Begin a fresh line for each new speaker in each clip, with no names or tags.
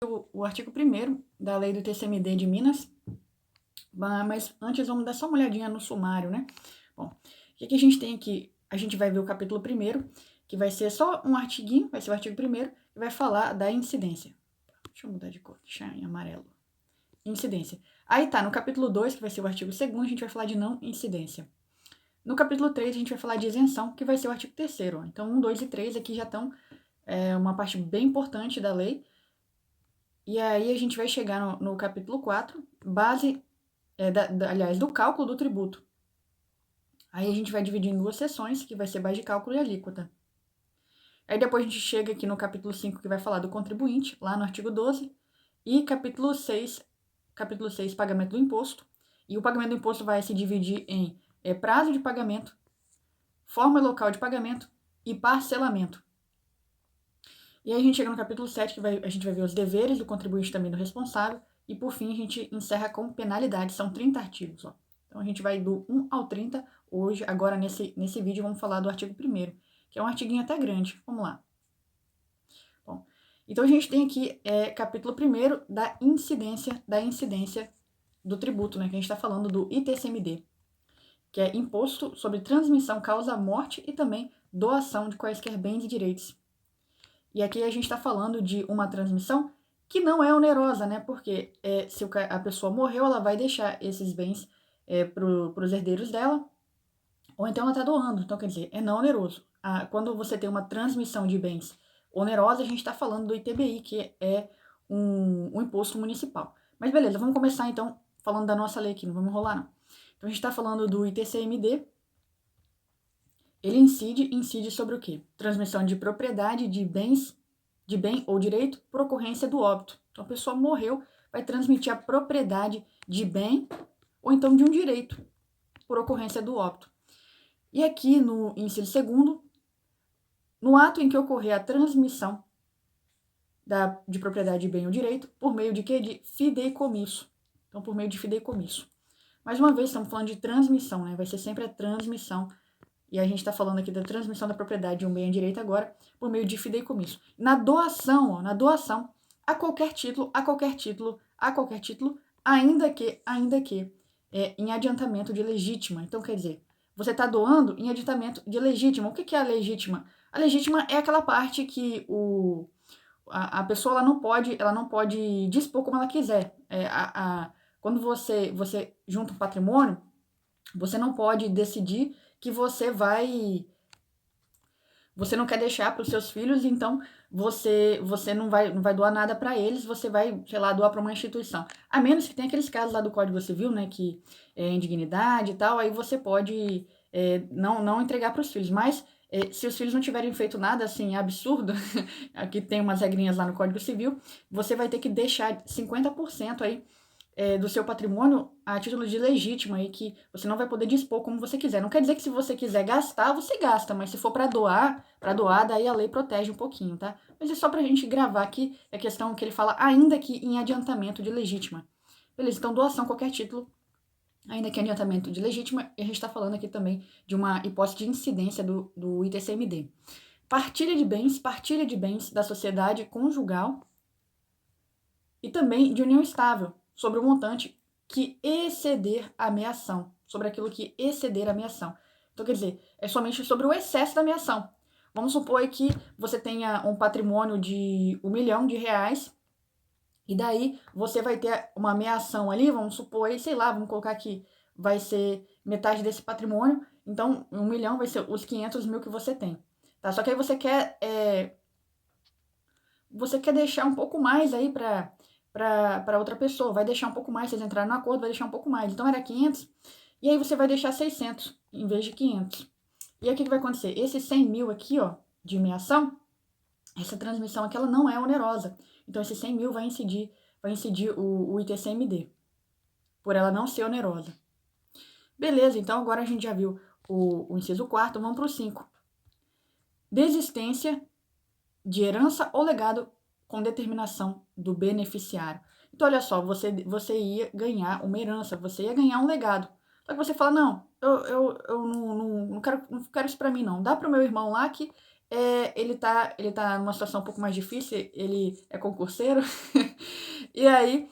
O artigo 1º da lei do TCMD de Minas, mas antes vamos dar só uma olhadinha no sumário, né? Bom, o que a gente tem aqui? A gente vai ver o capítulo 1º, que vai ser só um artiguinho, vai ser o artigo 1º, que vai falar da incidência. Deixa eu mudar de cor, deixar em amarelo. Incidência. Aí tá, no capítulo 2, que vai ser o artigo 2º, a gente vai falar de não incidência. No capítulo 3, a gente vai falar de isenção, que vai ser o artigo 3º. Então, 1, 2 e 3 aqui já estão uma parte bem importante da lei. E aí a gente vai chegar no capítulo 4, base, aliás, do cálculo do tributo. Aí a gente vai dividir em 2 seções, que vai ser base de cálculo e alíquota. Aí depois a gente chega aqui no capítulo 5, que vai falar do contribuinte, lá no artigo 12. E capítulo 6, pagamento do imposto. E o pagamento do imposto vai se dividir em prazo de pagamento, forma e local de pagamento e parcelamento. E aí a gente chega no capítulo 7, que a gente vai ver os deveres do contribuinte também do responsável. E por fim a gente encerra com penalidades, são 30 artigos. Ó. Então a gente vai do 1 ao 30 hoje, agora nesse vídeo vamos falar do artigo 1º, que é um artiguinho até grande. Vamos lá. Bom, então a gente tem aqui capítulo 1º da incidência do tributo, né, que a gente está falando do ITCMD, que é Imposto sobre Transmissão Causa Morte e também doação de quaisquer bens e direitos. E aqui a gente está falando de uma transmissão que não é onerosa, né? Porque se a pessoa morreu, ela vai deixar esses bens para os herdeiros dela, ou então ela está doando. Então, quer dizer, é não oneroso. Quando você tem uma transmissão de bens onerosa, a gente está falando do ITBI, que é um imposto municipal. Mas beleza, vamos começar então falando da nossa lei aqui, não vamos enrolar não. Então a gente está falando do ITCMD. Ele incide sobre o quê? Transmissão de propriedade de bens, de bem ou direito por ocorrência do óbito. Então a pessoa morreu, vai transmitir a propriedade de bem ou então de um direito por ocorrência do óbito. E aqui no inciso 2º, no ato em que ocorrer a transmissão de propriedade de bem ou direito, por meio de quê? De fideicomisso. Então, por meio de fideicomisso. Mais uma vez, estamos falando de transmissão, né? Vai ser sempre a transmissão. E a gente está falando aqui da transmissão da propriedade de um bem ou direito agora, por meio de fideicomisso. Na doação, a qualquer título, ainda que em adiantamento de legítima. Então, quer dizer, você está doando em adiantamento de legítima. O que é a legítima? A legítima é aquela parte que a pessoa ela não pode dispor como ela quiser. Quando você junta um patrimônio, você não pode decidir que você não quer deixar para os seus filhos, então você não vai doar nada para eles, você vai, sei lá, doar para uma instituição. A menos que tenha aqueles casos lá do Código Civil, né, que é indignidade e tal, aí você pode não entregar para os filhos. Mas se os filhos não tiverem feito nada assim absurdo, aqui tem umas regrinhas lá no Código Civil, você vai ter que deixar 50% aí do seu patrimônio a título de legítimo aí, que você não vai poder dispor como você quiser. Não quer dizer que se você quiser gastar, você gasta, mas se for para doar, daí a lei protege um pouquinho, tá? Mas é só pra gente gravar aqui a questão que ele fala, ainda que em adiantamento de legítima. Beleza, então doação, qualquer título, ainda que em adiantamento de legítima, e a gente tá falando aqui também de uma hipótese de incidência do ITCMD. Partilha de bens da sociedade conjugal e também de união estável, sobre o montante que exceder a meação, sobre aquilo que exceder a meação. Então, quer dizer, é somente sobre o excesso da meação. Vamos supor que você tenha um patrimônio de R$1 milhão, e daí você vai ter uma meação ali, vamos supor aí, sei lá, vamos colocar aqui, vai ser metade desse patrimônio, então 1 milhão vai ser os 500 mil que você tem. Tá? Só que aí você quer deixar um pouco mais aí para outra pessoa, vai deixar um pouco mais, vocês entraram no acordo, vai deixar um pouco mais. Então era 500, e aí você vai deixar 600 em vez de 500. E aí o que vai acontecer? Esses 100 mil aqui, ó, de meação, essa transmissão aqui, ela não é onerosa. Então esses 100 mil vai incidir o ITCMD, por ela não ser onerosa. Beleza, então agora a gente já viu o inciso 4º, vamos para o 5. Desistência de herança ou legado com determinação do beneficiário. Então, olha só, você ia ganhar uma herança, você ia ganhar um legado. Só que você fala, não, eu não quero isso pra mim, não. Dá pro meu irmão lá que ele tá numa situação um pouco mais difícil, ele é concurseiro, E aí,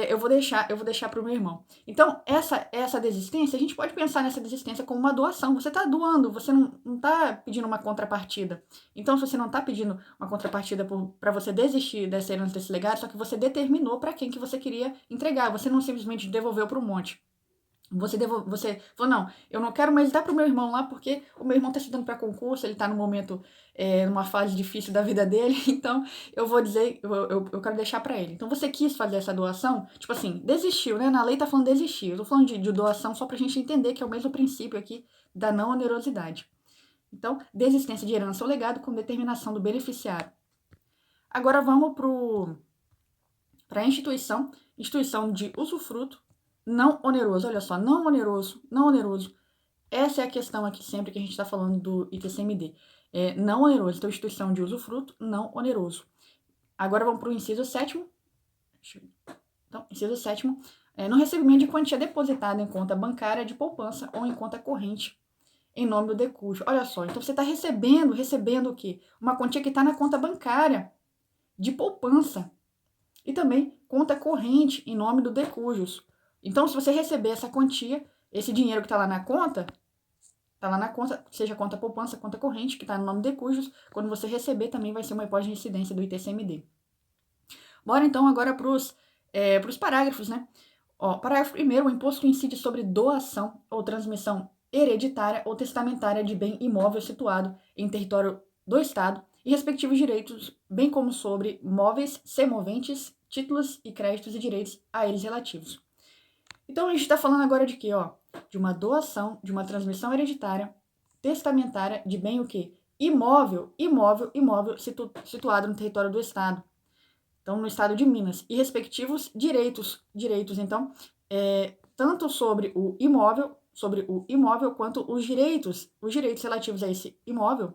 eu vou deixar para o meu irmão. Então, essa desistência, a gente pode pensar nessa desistência como uma doação. Você está doando, você não está pedindo uma contrapartida. Então, se você não está pedindo uma contrapartida para você desistir dessa herança, desse legado, só que você determinou para quem que você queria entregar. Você não simplesmente devolveu para um monte. Você falou, não, eu não quero mais dar pro meu irmão lá, porque o meu irmão tá estudando para concurso, ele tá no momento, numa fase difícil da vida dele, então eu vou dizer, eu quero deixar para ele. Então você quis fazer essa doação, tipo assim, desistiu, né? Na lei tá falando desistir. Eu tô falando de doação só pra gente entender que é o mesmo princípio aqui da não onerosidade. Então, desistência de herança ou legado com determinação do beneficiário. Agora vamos para a instituição de usufruto não oneroso. Olha só, não oneroso, não oneroso. Essa é a questão aqui sempre que a gente está falando do ITCMD. Não oneroso, então instituição de usufruto não oneroso. Agora vamos para o inciso 7º. Então, inciso 7º. No recebimento de quantia depositada em conta bancária de poupança ou em conta corrente em nome do decújo. Olha só, então você está recebendo o quê? Uma quantia que está na conta bancária de poupança e também conta corrente em nome do decujus. Então, se você receber essa quantia, esse dinheiro que está lá na conta, seja conta poupança, conta corrente, que está no nome de decujus, quando você receber também vai ser uma hipótese de incidência do ITCMD. Bora então agora para os parágrafos, né? Parágrafo 1º, o imposto que incide sobre doação ou transmissão hereditária ou testamentária de bem imóvel situado em território do Estado e respectivos direitos, bem como sobre móveis, semoventes, títulos e créditos e direitos a eles relativos. Então, a gente está falando agora de quê? De uma doação, de uma transmissão hereditária, testamentária de bem o quê? Imóvel situado no território do Estado. Então, no Estado de Minas. E respectivos direitos, então, tanto sobre o imóvel, quanto os direitos relativos a esse imóvel,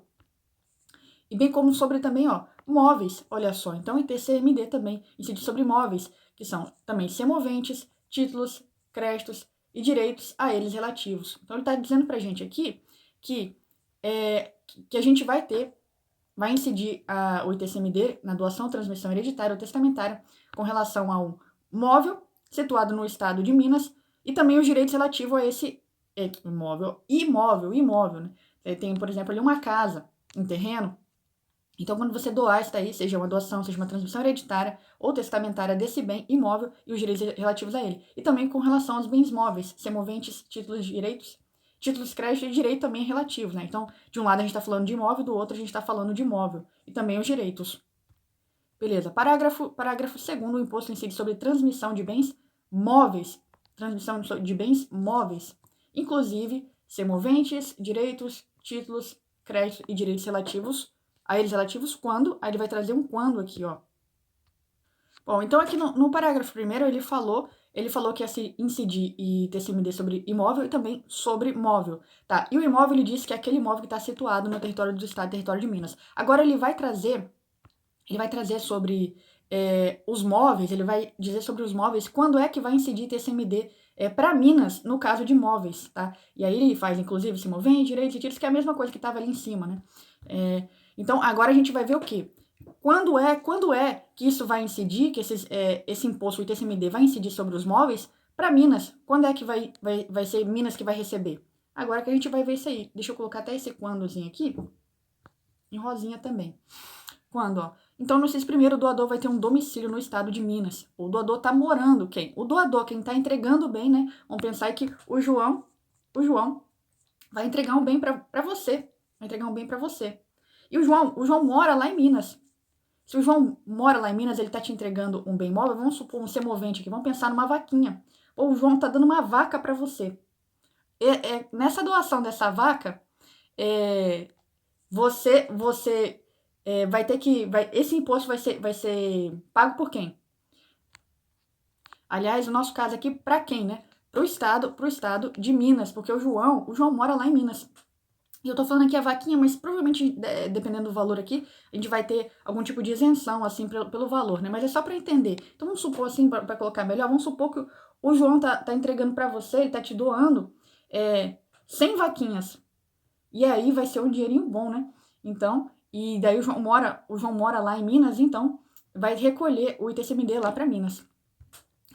e bem como sobre também, móveis, olha só. Então, ITCMD também incide sobre móveis, que são também semoventes, títulos, créditos e direitos a eles relativos. Então, ele está dizendo para a gente aqui que a gente vai incidir o ITCMD na doação, transmissão hereditária ou testamentária com relação a um móvel situado no estado de Minas e também os direitos relativos a esse imóvel, né? Tem, por exemplo, ali uma casa, um terreno. Então, quando você doar isso daí, seja uma doação, seja uma transmissão hereditária ou testamentária desse bem imóvel e os direitos relativos a ele. E também com relação aos bens móveis, semoventes, títulos, créditos e direito também relativos, né? Então, de um lado a gente está falando de imóvel, do outro a gente está falando de imóvel. E também os direitos. Beleza. Parágrafo 2º, o imposto incide sobre transmissão de bens móveis. Transmissão de bens móveis. Inclusive, semoventes, direitos, títulos, créditos e direitos relativos a eles relativos quando, aí ele vai trazer um quando aqui, Bom, então aqui no parágrafo 1º ele falou que ia se incidir ITCMD sobre imóvel e também sobre móvel, tá? E o imóvel, ele disse que é aquele imóvel que está situado no território do Estado, território de Minas. Agora ele vai trazer sobre os móveis, ele vai dizer sobre os móveis quando é que vai incidir ITCMD para Minas, no caso de móveis, tá? E aí ele faz, inclusive, semovente, direitos e títulos, que é a mesma coisa que estava ali em cima, né? Então, agora a gente vai ver o quê? Quando é que isso vai incidir, que esse imposto, o ITCMD, vai incidir sobre os móveis para Minas? Quando é que vai ser Minas que vai receber? Agora que a gente vai ver isso aí. Deixa eu colocar até esse quandozinho aqui, em rosinha também. Quando, Então, no inciso 1º, o doador vai ter um domicílio no estado de Minas. O doador está morando, quem? O doador, quem está entregando o bem, né? Vamos pensar que o João vai entregar um bem para você. Vai entregar um bem para você. E o João mora lá em Minas. Se o João mora lá em Minas, ele está te entregando um bem móvel, vamos supor um semovente aqui, vamos pensar numa vaquinha. Ou o João está dando uma vaca para você. Nessa doação dessa vaca, você vai ter que... esse imposto vai ser pago por quem? Aliás, o nosso caso aqui, para quem, né? Pro estado de Minas, porque o João mora lá em Minas. E eu tô falando aqui a vaquinha, mas provavelmente, dependendo do valor aqui, a gente vai ter algum tipo de isenção, assim, pelo valor, né? Mas é só para entender. Então, vamos supor, assim, para colocar melhor, vamos supor que o João tá entregando para você, ele tá te doando 100 vaquinhas. E aí vai ser um dinheirinho bom, né? Então, e daí o João mora lá em Minas, então vai recolher o ITCMD lá para Minas.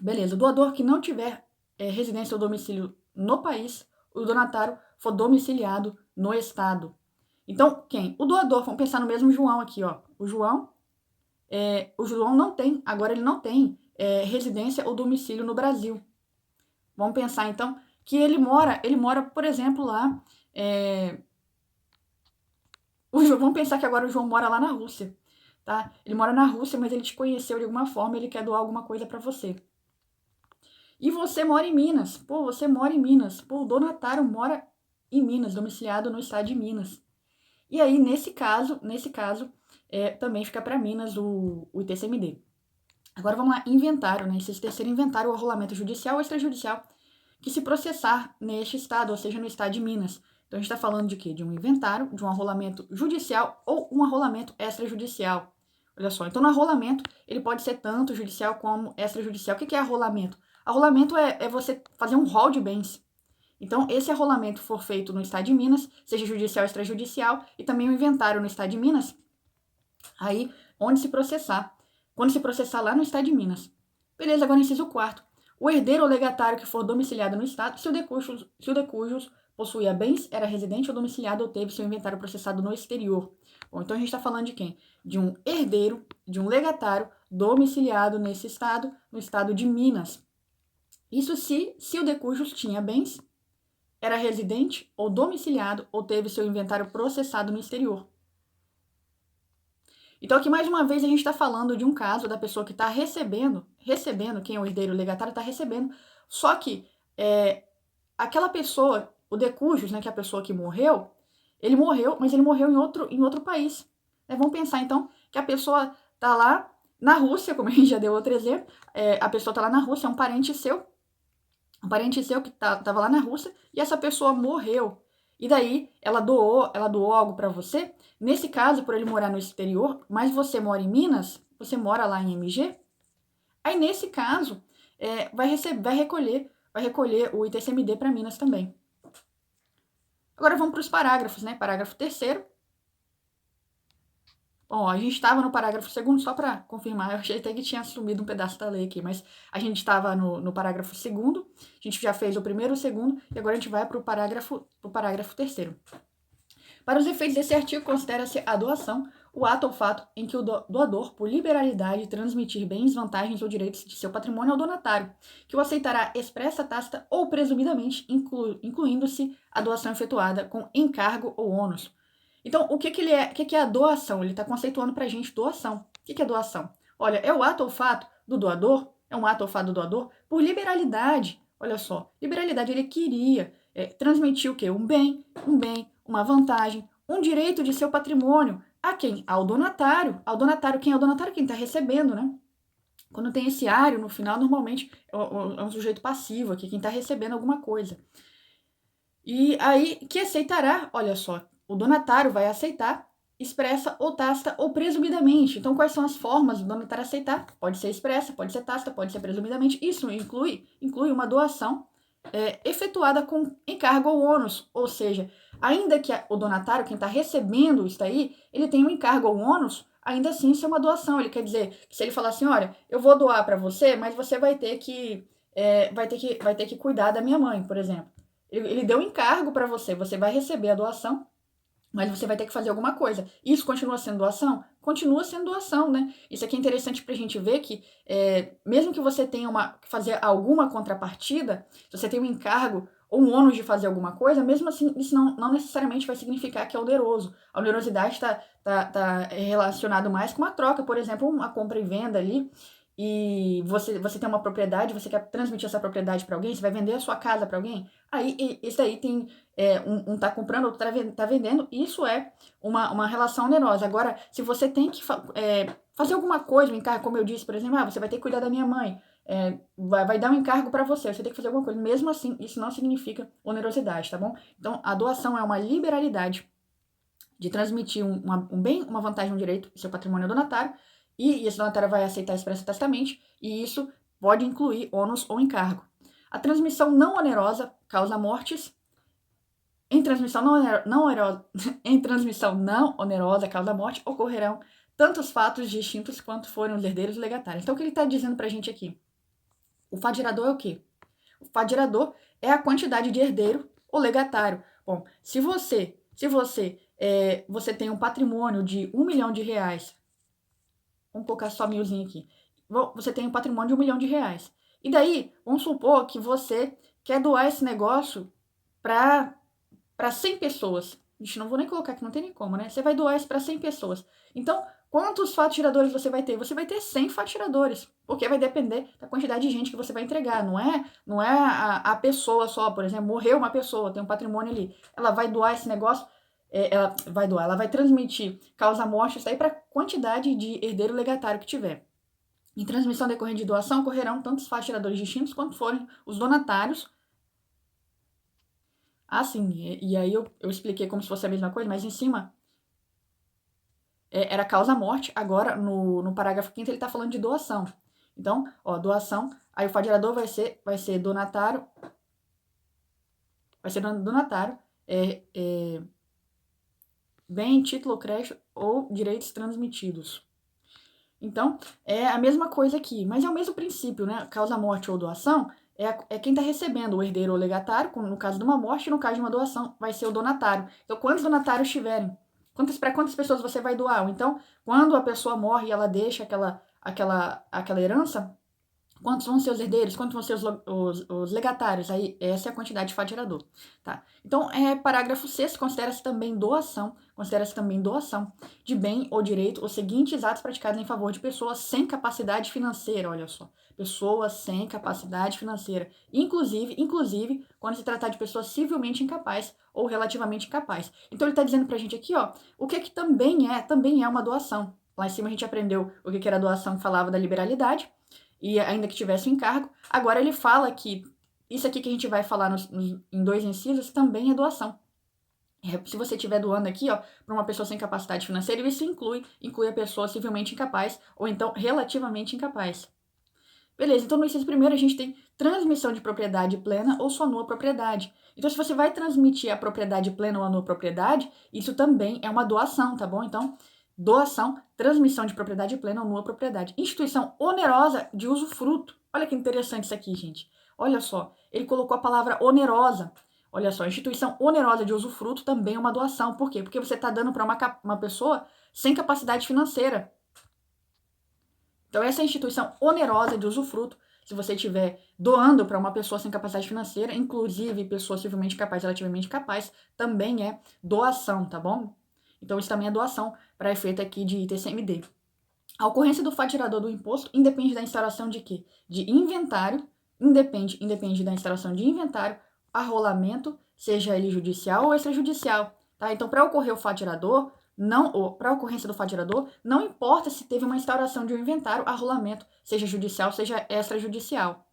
Beleza, o doador que não tiver residência ou domicílio no país, o donatário for domiciliado no estado. Então, quem? O doador, vamos pensar no mesmo João aqui, ó. O João não tem, agora ele não tem residência ou domicílio no Brasil. Vamos pensar, então, que ele mora, por exemplo, lá... vamos pensar que agora o João mora lá na Rússia, tá? Ele mora na Rússia, mas ele te conheceu de alguma forma, ele quer doar alguma coisa para você. E você mora em Minas. Pô, você mora em Minas. Pô, o donatário mora em Minas, domiciliado no estado de Minas. E aí, nesse caso, também fica para Minas o ITCMD. Agora vamos lá, inventário, né? Esse terceiro inventário, o arrolamento judicial ou extrajudicial, que se processar neste estado, ou seja, no estado de Minas. Então a gente está falando de quê? De um inventário, de um arrolamento judicial ou um arrolamento extrajudicial. Olha só, então no arrolamento ele pode ser tanto judicial como extrajudicial. O que é arrolamento? Arrolamento é você fazer um rol de bens. Então, esse arrolamento for feito no estado de Minas, seja judicial ou extrajudicial, e também o inventário no estado de Minas, aí onde se processar. Quando se processar lá no estado de Minas. Beleza, agora inciso 4º. O herdeiro ou legatário que for domiciliado no estado, se o de cujos possuía bens, era residente ou domiciliado ou teve seu inventário processado no exterior. Bom, então a gente está falando de quem? De um herdeiro, de um legatário domiciliado nesse estado, no estado de Minas. Isso se o de cujos tinha bens, era residente ou domiciliado ou teve seu inventário processado no exterior. Então, aqui mais uma vez a gente está falando de um caso da pessoa que está recebendo, quem é o herdeiro legatário está recebendo, só que aquela pessoa, o de cujos, né, que é a pessoa que morreu, ele morreu, mas ele morreu em outro país. Vamos pensar então que a pessoa está lá na Rússia, como a gente já deu outro exemplo, a pessoa está lá na Rússia, é um parente seu que estava lá na Rússia, e essa pessoa morreu. E daí ela doou algo para você. Nesse caso, por ele morar no exterior, mas você mora em Minas, você mora lá em MG, aí nesse caso vai recolher o ITCMD para Minas também. Agora vamos para os parágrafos, né? Parágrafo 3º. Bom, a gente estava no parágrafo 2º, só para confirmar, eu achei até que tinha sumido um pedaço da lei aqui, mas a gente estava no parágrafo 2º, a gente já fez o primeiro e o segundo, e agora a gente vai para o parágrafo 3º. Para os efeitos desse artigo, considera-se a doação o ato ou fato em que o doador, por liberalidade, transmitir bens, vantagens ou direitos de seu patrimônio ao donatário, que o aceitará expressa, tácita ou presumidamente, incluindo-se a doação efetuada com encargo ou ônus. Então, o que é a doação? Ele está conceituando para a gente doação. O que é doação? Olha, é o ato ou fato do doador, por liberalidade. Olha só, liberalidade, ele queria transmitir o quê? Um bem, uma vantagem, um direito de seu patrimônio. A quem? Ao donatário. Ao donatário, quem é o donatário? Quem está recebendo, né? Quando tem esse ário no final, normalmente é um sujeito passivo aqui, quem está recebendo alguma coisa. E aí, que aceitará, olha só, o donatário vai aceitar, expressa ou tácita ou presumidamente. Então, quais são as formas do donatário aceitar? Pode ser expressa, pode ser tácita, pode ser presumidamente. Isso inclui uma doação efetuada com encargo ou ônus, ou seja, ainda que o donatário, quem está recebendo isso aí, ele tem um encargo ou ônus, ainda assim isso é uma doação. Ele quer dizer que se ele falar assim, olha, eu vou doar para você, mas você vai ter que cuidar da minha mãe, por exemplo. Ele deu um encargo para você, você vai receber a doação, mas você vai ter que fazer alguma coisa. Isso continua sendo doação? Continua sendo doação, né? Isso aqui é interessante para a gente ver que, mesmo que você tenha que fazer alguma contrapartida, se você tem um encargo ou um ônus de fazer alguma coisa, mesmo assim, isso não necessariamente vai significar que é oneroso. A onerosidade está relacionado mais com uma troca, por exemplo, uma compra e venda ali, e você tem uma propriedade, você quer transmitir essa propriedade para alguém, você vai vender a sua casa para alguém, aí isso aí tem um tá comprando, outro tá vendendo, isso é uma relação onerosa. Agora, se você tem que fazer alguma coisa, um encargo, como eu disse, por exemplo, você vai ter que cuidar da minha mãe, vai dar um encargo para você tem que fazer alguma coisa, mesmo assim, isso não significa onerosidade, tá bom? Então, a doação é uma liberalidade de transmitir um bem, uma vantagem, um direito, seu patrimônio donatário, e esse donatário vai aceitar expressa tacitamente, e isso pode incluir ônus ou encargo. A transmissão não onerosa causa mortes. Em transmissão não onerosa causa morte, ocorrerão tantos fatos distintos quanto forem os herdeiros legatários. Então, o que ele está dizendo para a gente aqui? O fato gerador é o quê? O fato gerador é a quantidade de herdeiro ou legatário. Bom, se você você tem um patrimônio de R$ 1 milhão, vamos colocar só milzinho aqui, você tem um patrimônio de R$ 1 milhão. E daí, vamos supor que você quer doar esse negócio para 100 pessoas. Ixi, não vou nem colocar aqui, não tem nem como, né? Você vai doar isso para 100 pessoas. Então, quantos fatos tiradores você vai ter? Você vai ter 100 fatos tiradores, porque vai depender da quantidade de gente que você vai entregar. Não é a pessoa só, por exemplo, morreu uma pessoa, tem um patrimônio ali. Ela vai doar esse negócio, ela vai transmitir causa-morte, isso aí para a quantidade de herdeiro legatário que tiver. Em transmissão decorrente de doação, ocorrerão tantos fatos tiradores distintos quanto forem os donatários. Ah, sim, e aí eu expliquei como se fosse a mesma coisa, mas em cima era causa-morte, agora no parágrafo 5º ele está falando de doação. Então, ó, doação, aí o fadirador vai ser donatário, bem, título, crédito ou direitos transmitidos. Então, é a mesma coisa aqui, mas é o mesmo princípio, né? Causa-morte ou doação é quem está recebendo, o herdeiro ou legatário, no caso de uma morte, no caso de uma doação, vai ser o donatário. Então, quantos donatários tiverem? Para quantas pessoas você vai doar? Ou então, quando a pessoa morre e ela deixa aquela herança, quantos vão ser os herdeiros? Quantos vão ser os legatários? Aí, essa é a quantidade de fato gerador, tá? Então, parágrafo 6º, considera-se também doação de bem ou direito os seguintes atos praticados em favor de pessoas sem capacidade financeira, olha só. Pessoas sem capacidade financeira. Inclusive, quando se tratar de pessoas civilmente incapazes ou relativamente incapazes. Então, ele está dizendo pra gente aqui, ó, o que também é uma doação. Lá em cima a gente aprendeu o que era doação, que falava da liberalidade, e ainda que tivesse um encargo. Agora ele fala que isso aqui que a gente vai falar em 2 incisos também é doação. Se você estiver doando aqui, ó, para uma pessoa sem capacidade financeira, isso inclui a pessoa civilmente incapaz ou então relativamente incapaz. Beleza, então no inciso primeiro a gente tem transmissão de propriedade plena ou sua nua propriedade. Então se você vai transmitir a propriedade plena ou a nua propriedade, isso também é uma doação, tá bom? Então, doação, transmissão de propriedade plena ou nua propriedade. Instituição onerosa de usufruto. Olha que interessante isso aqui, gente. Olha só, ele colocou a palavra onerosa. Olha só, instituição onerosa de usufruto também é uma doação. Por quê? Porque você está dando para uma pessoa sem capacidade financeira. Então, essa instituição onerosa de usufruto, se você estiver doando para uma pessoa sem capacidade financeira, inclusive pessoa civilmente capaz, relativamente capaz, também é doação, tá bom? Então, isso também é doação para efeito aqui de ITCMD. A ocorrência do fato gerador do imposto independe da instauração de quê? De inventário, independe da instauração de inventário, arrolamento, seja ele judicial ou extrajudicial, tá? Então, para ocorrer o fato gerador, para a ocorrência do fato gerador, não importa se teve uma instauração de um inventário, arrolamento, seja judicial, seja extrajudicial.